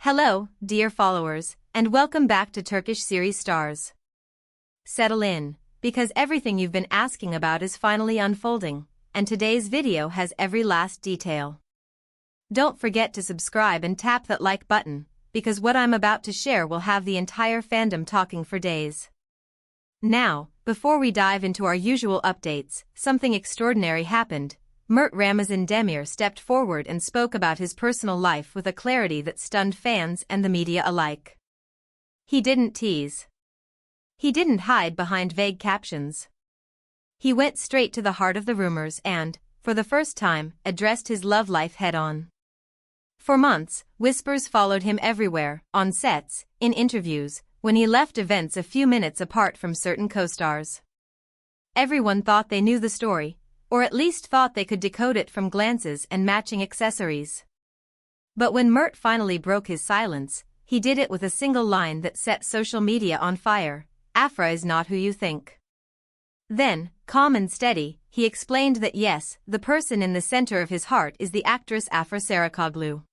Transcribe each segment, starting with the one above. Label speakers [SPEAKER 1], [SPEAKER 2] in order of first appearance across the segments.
[SPEAKER 1] Hello, dear followers, and welcome back to Turkish series stars. Settle in, because everything you've been asking about is finally unfolding, and today's video has every last detail. Don't forget to subscribe and tap that like button, because what I'm about to share will have the entire fandom talking for days. Now, before we dive into our usual updates, something extraordinary happened. Mert Ramazan Demir stepped forward and spoke about his personal life with a clarity that stunned fans and the media alike. He didn't tease. He didn't hide behind vague captions. He went straight to the heart of the rumors and, for the first time, addressed his love life head-on. For months, whispers followed him everywhere, on sets, in interviews, when he left events a few minutes apart from certain co-stars. Everyone thought they knew the story, or at least thought they could decode it from glances and matching accessories. But when Mert finally broke his silence, he did it with a single line that set social media on fire: "Afra is not who you think." Then, calm and steady, he explained that yes, the person in the center of his heart is the actress Afra Sarıkoglu.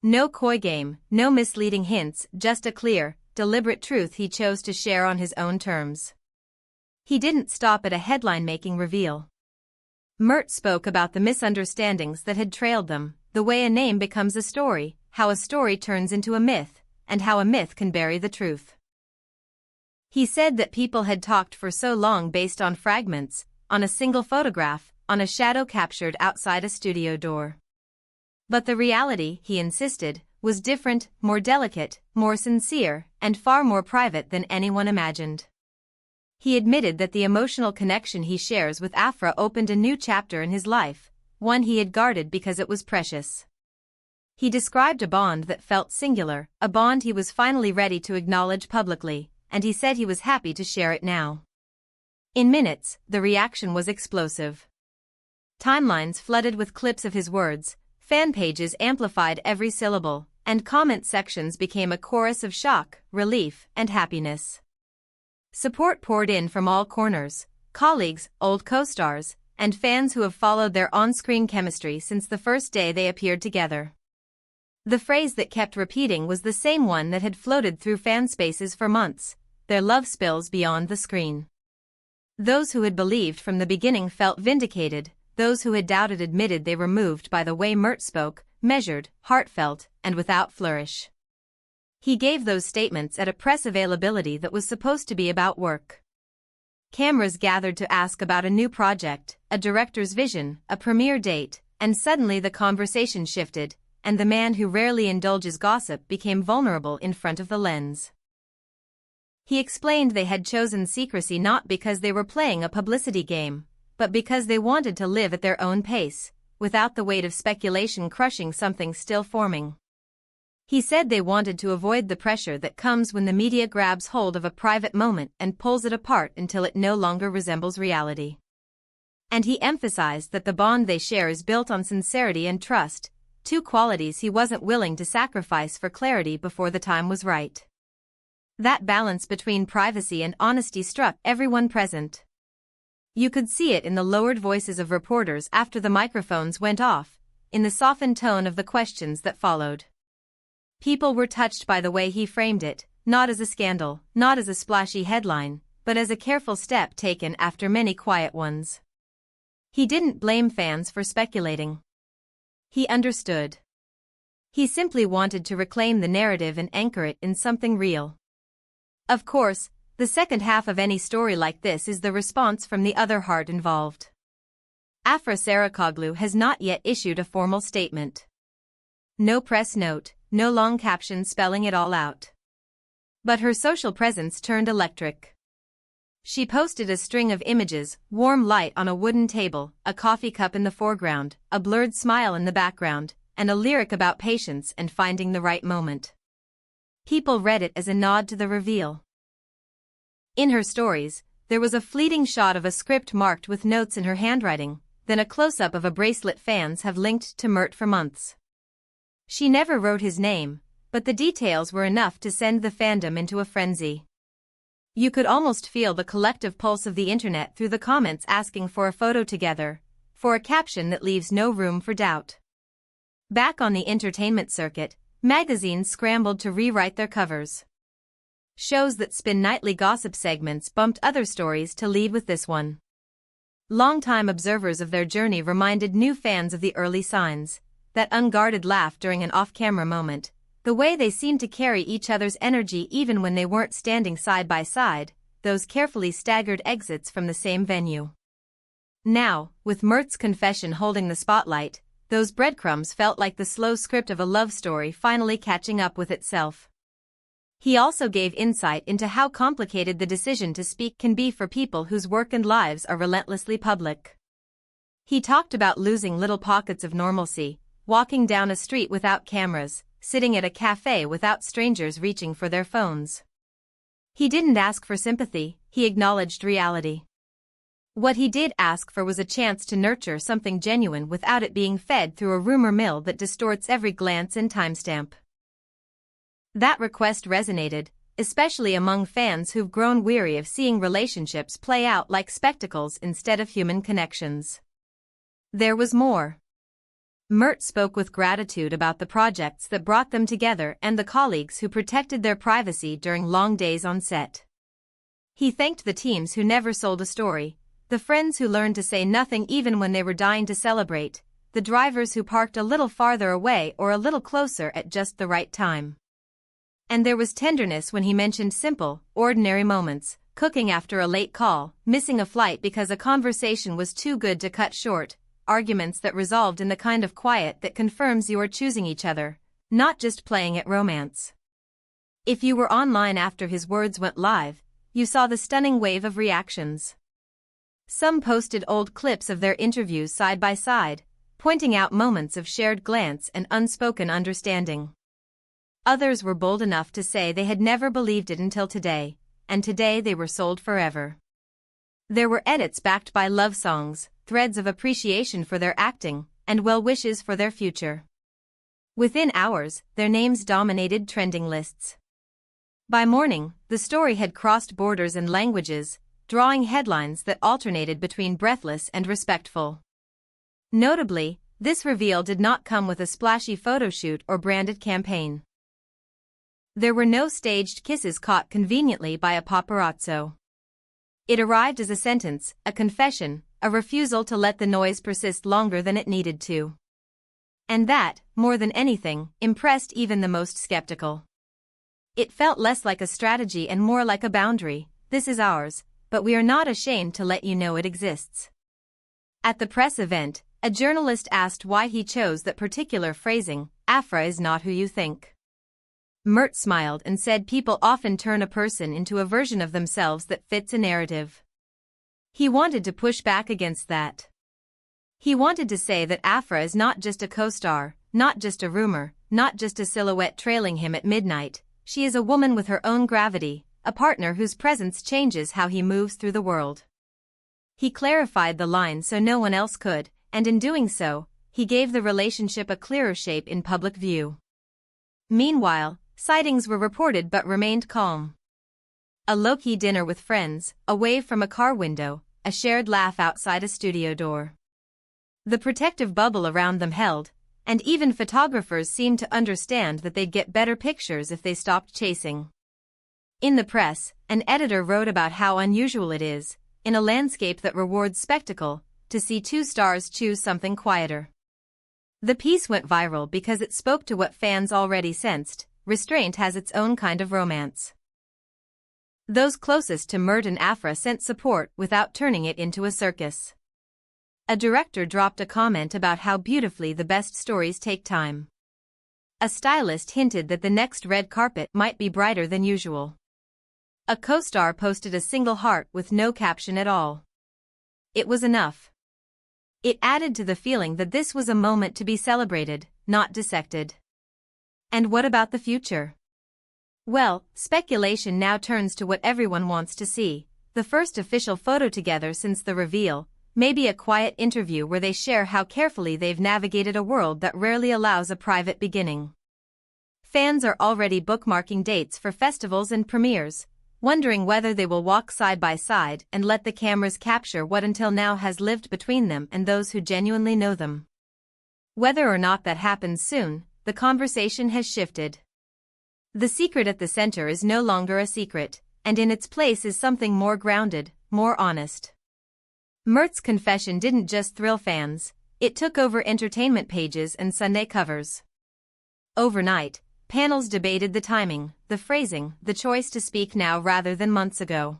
[SPEAKER 1] No coy game, no misleading hints, just a clear, deliberate truth he chose to share on his own terms. He didn't stop at a headline-making reveal. Mert spoke about the misunderstandings that had trailed them, the way a name becomes a story, how a story turns into a myth, and how a myth can bury the truth. He said that people had talked for so long based on fragments, on a single photograph, on a shadow captured outside a studio door. But the reality, he insisted, was different, more delicate, more sincere, and far more private than anyone imagined. He admitted that the emotional connection he shares with Afra opened a new chapter in his life, one he had guarded because it was precious. He described a bond that felt singular, a bond he was finally ready to acknowledge publicly, and he said he was happy to share it now. In minutes, the reaction was explosive. Timelines flooded with clips of his words, fan pages amplified every syllable, and comment sections became a chorus of shock, relief, and happiness. Support poured in from all corners: colleagues, old co-stars, and fans who have followed their on-screen chemistry since the first day they appeared together. The phrase that kept repeating was the same one that had floated through fan spaces for months: their love spills beyond the screen. Those who had believed from the beginning felt vindicated, those who had doubted admitted they were moved by the way Mert spoke, measured, heartfelt, and without flourish. He gave those statements at a press availability that was supposed to be about work. Cameras gathered to ask about a new project, a director's vision, a premiere date, and suddenly the conversation shifted, and the man who rarely indulges gossip became vulnerable in front of the lens. He explained they had chosen secrecy not because they were playing a publicity game, but because they wanted to live at their own pace, without the weight of speculation crushing something still forming. He said they wanted to avoid the pressure that comes when the media grabs hold of a private moment and pulls it apart until it no longer resembles reality. And he emphasized that the bond they share is built on sincerity and trust, two qualities he wasn't willing to sacrifice for clarity before the time was right. That balance between privacy and honesty struck everyone present. You could see it in the lowered voices of reporters after the microphones went off, in the softened tone of the questions that followed. People were touched by the way he framed it, not as a scandal, not as a splashy headline, but as a careful step taken after many quiet ones. He didn't blame fans for speculating. He understood. He simply wanted to reclaim the narrative and anchor it in something real. Of course, the second half of any story like this is the response from the other heart involved. Afra Sarıkoglu has not yet issued a formal statement. No press note, no long caption spelling it all out. But her social presence turned electric. She posted a string of images: warm light on a wooden table, a coffee cup in the foreground, a blurred smile in the background, and a lyric about patience and finding the right moment. People read it as a nod to the reveal. In her stories, there was a fleeting shot of a script marked with notes in her handwriting, then a close-up of a bracelet fans have linked to Mert for months. She never wrote his name, but the details were enough to send the fandom into a frenzy. You could almost feel the collective pulse of the internet through the comments asking for a photo together, for a caption that leaves no room for doubt. Back on the entertainment circuit, Magazines scrambled to rewrite their covers. Shows that spin nightly gossip segments bumped other stories to lead with this one. Longtime observers of their journey reminded new fans of the early signs, that unguarded laugh during an off-camera moment, the way they seemed to carry each other's energy even when they weren't standing side by side, those carefully staggered exits from the same venue. Now, with Mert's confession holding the spotlight, those breadcrumbs felt like the slow script of a love story finally catching up with itself. He also gave insight into how complicated the decision to speak can be for people whose work and lives are relentlessly public. He talked about losing little pockets of normalcy, walking down a street without cameras, sitting at a cafe without strangers reaching for their phones. He didn't ask for sympathy, he acknowledged reality. What he did ask for was a chance to nurture something genuine without it being fed through a rumor mill that distorts every glance and timestamp. That request resonated, especially among fans who've grown weary of seeing relationships play out like spectacles instead of human connections. There was more. Mert spoke with gratitude about the projects that brought them together and the colleagues who protected their privacy during long days on set. He thanked the teams who never sold a story, the friends who learned to say nothing even when they were dying to celebrate, the drivers who parked a little farther away or a little closer at just the right time. And there was tenderness when he mentioned simple, ordinary moments, cooking after a late call, missing a flight because a conversation was too good to cut short, arguments that resolved in the kind of quiet that confirms you are choosing each other, not just playing at romance. If you were online after his words went live, you saw the stunning wave of reactions. Some posted old clips of their interviews side by side, pointing out moments of shared glance and unspoken understanding. Others were bold enough to say they had never believed it until today, and today they were sold forever. There were edits backed by love songs, threads of appreciation for their acting, and well wishes for their future. Within hours, their names dominated trending lists. By morning, the story had crossed borders and languages, drawing headlines that alternated between breathless and respectful. Notably, this reveal did not come with a splashy photoshoot or branded campaign. There were no staged kisses caught conveniently by a paparazzo. It arrived as a sentence, a confession, a refusal to let the noise persist longer than it needed to. And that, more than anything, impressed even the most skeptical. It felt less like a strategy and more like a boundary. This is ours, but we are not ashamed to let you know it exists. At the press event, a journalist asked why he chose that particular phrasing, "Afra is not who you think." Mert smiled and said people often turn a person into a version of themselves that fits a narrative. He wanted to push back against that. He wanted to say that Afra is not just a co-star, not just a rumor, not just a silhouette trailing him at midnight. She is a woman with her own gravity, a partner whose presence changes how he moves through the world. He clarified the line so no one else could, and in doing so, he gave the relationship a clearer shape in public view. Meanwhile, sightings were reported but remained calm. A low-key dinner with friends, a wave from a car window, a shared laugh outside a studio door. The protective bubble around them held, and even photographers seemed to understand that they'd get better pictures if they stopped chasing. In the press, an editor wrote about how unusual it is, in a landscape that rewards spectacle, to see two stars choose something quieter. The piece went viral because it spoke to what fans already sensed: restraint has its own kind of romance. Those closest to Mert and Afra sent support without turning it into a circus. A director dropped a comment about how beautifully the best stories take time. A stylist hinted that the next red carpet might be brighter than usual. A co-star posted a single heart with no caption at all. It was enough. It added to the feeling that this was a moment to be celebrated, not dissected. And what about the future? Well, speculation now turns to what everyone wants to see: the first official photo together since the reveal, maybe a quiet interview where they share how carefully they've navigated a world that rarely allows a private beginning. Fans are already bookmarking dates for festivals and premieres, wondering whether they will walk side by side and let the cameras capture what until now has lived between them and those who genuinely know them. Whether or not that happens soon, the conversation has shifted. The secret at the center is no longer a secret, and in its place is something more grounded, more honest. Mert's confession didn't just thrill fans, it took over entertainment pages and Sunday covers. Overnight, panels debated the timing, the phrasing, the choice to speak now rather than months ago.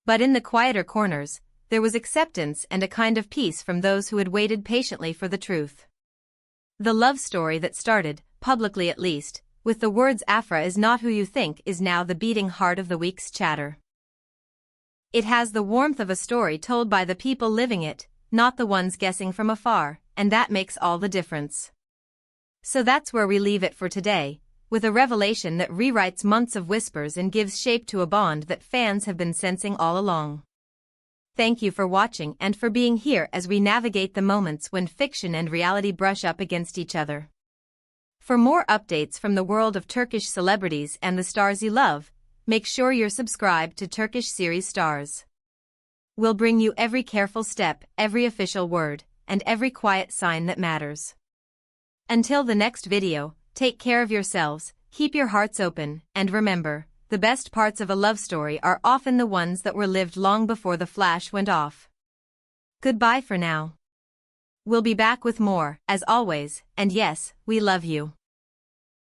[SPEAKER 1] But in the quieter corners, there was acceptance and a kind of peace from those who had waited patiently for the truth. The love story that started, publicly at least, with the words "Afra is not who you think" is now the beating heart of the week's chatter. It has the warmth of a story told by the people living it, not the ones guessing from afar, and that makes all the difference. So that's where we leave it for today, with a revelation that rewrites months of whispers and gives shape to a bond that fans have been sensing all along. Thank you for watching and for being here as we navigate the moments when fiction and reality brush up against each other. For more updates from the world of Turkish celebrities and the stars you love, make sure you're subscribed to Turkish Series Stars. We'll bring you every careful step, every official word, and every quiet sign that matters. Until the next video, take care of yourselves, keep your hearts open, and remember, the best parts of a love story are often the ones that were lived long before the flash went off. Goodbye for now. We'll be back with more, as always, and yes, we love you.